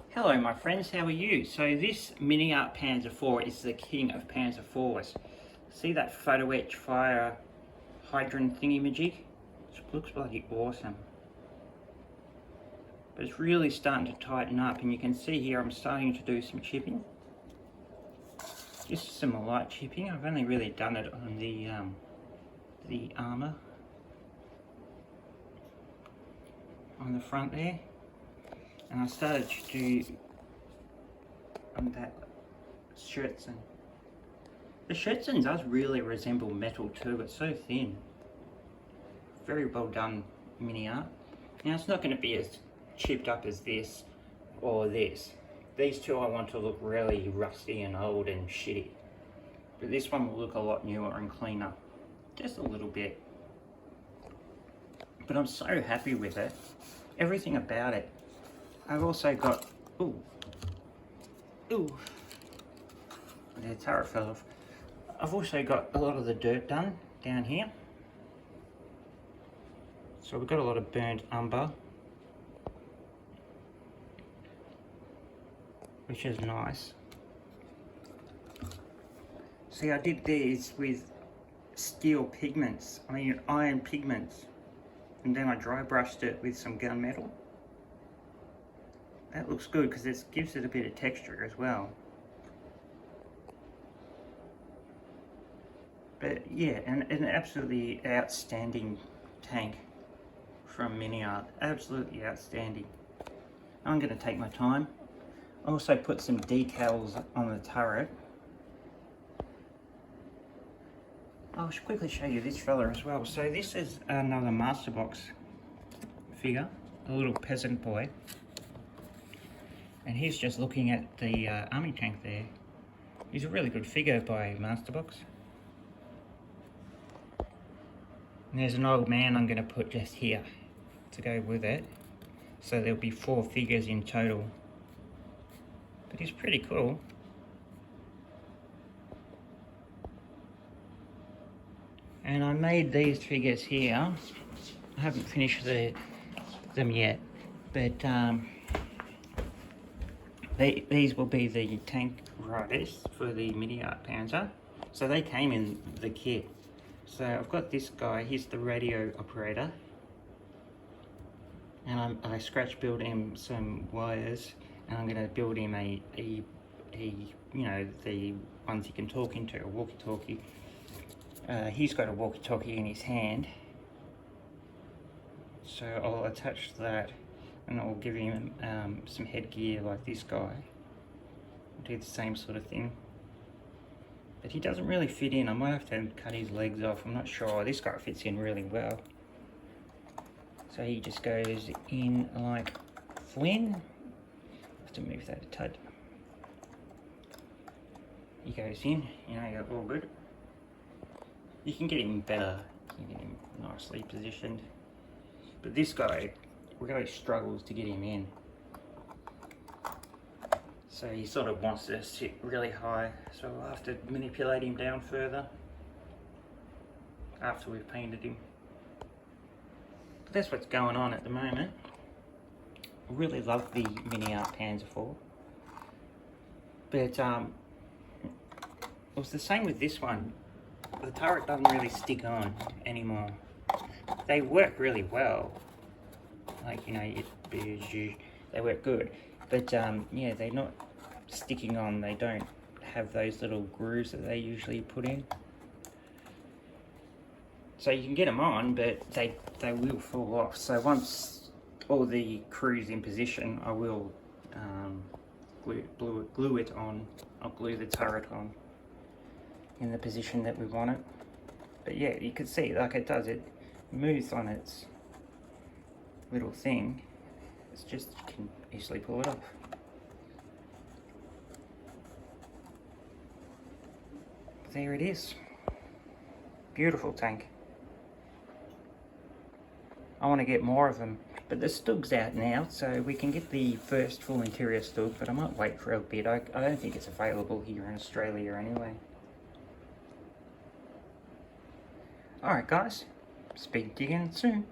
Hello my friends, how are you? So this Miniart Panzer IV is the king of Panzer IVs. See that photo etch fire hydrant thingy-majig? It looks bloody awesome. But it's really starting to tighten up, and you can see here I'm starting to do some chipping. Just some light chipping. I've only really done it on the armour on the front there. And I started to do on that Scherzen. The Scherzen does really resemble metal too, it's so thin. Very well done Miniart. Now it's not going to be as chipped up as this or this. These two I want to look really rusty and old and shitty. But this one will look a lot newer and cleaner. Just a little bit. But I'm so happy with it. Everything about it. I've also got, the turret fell off. I've also got a lot of the dirt done down here. So we've got a lot of burnt umber, which is nice. See, I did these with iron pigments, and then I dry brushed it with some gunmetal. That looks good because it gives it a bit of texture as well. But yeah, an absolutely outstanding tank from Miniart. Absolutely outstanding. I'm going to take my time. I also put some decals on the turret. I'll quickly show you this fella as well. So this is another Master Box figure, a little peasant boy. And he's just looking at the army tank there. He's a really good figure by Masterbox. And there's an old man I'm going to put just here to go with it. So there'll be 4 figures in total. But he's pretty cool. And I made these figures here. I haven't finished them yet. But these will be the tank riders for the Miniart Panzer. So they came in the kit. So I've got this guy, he's the radio operator. And I scratch built him some wires, and I'm going to build him a you know, the ones he can talk into, a walkie-talkie. He's got a walkie-talkie in his hand. So I'll attach that, and I'll give him some headgear like this guy. I'll do the same sort of thing. But he doesn't really fit in. I might have to cut his legs off. I'm not sure. This guy fits in really well. So he just goes in like Flynn. I have to move that a tad. He goes in, you know, you're all good. You can get him better. You can get him nicely positioned. But this guy really struggles to get him in. So he sort of wants to sit really high, so we'll have to manipulate him down further after we've painted him. But that's what's going on at the moment. I really love the Miniart Panzer IV. But it was the same with this one. The turret doesn't really stick on anymore. They work really well. Like, you know, they work good. But yeah, they're not sticking on. They don't have those little grooves that they usually put in. So you can get them on, but they will fall off. So once all the crew's in position, I will glue it on. I'll glue the turret on in the position that we want it. But yeah, you can see, like, it moves on its little thing. It's just, you can easily pull it off. There it is. Beautiful tank. I want to get more of them, but the Stug's out now, so we can get the first full interior Stug, but I might wait for a bit. I don't think it's available here in Australia anyway. Alright guys, speak to you again soon.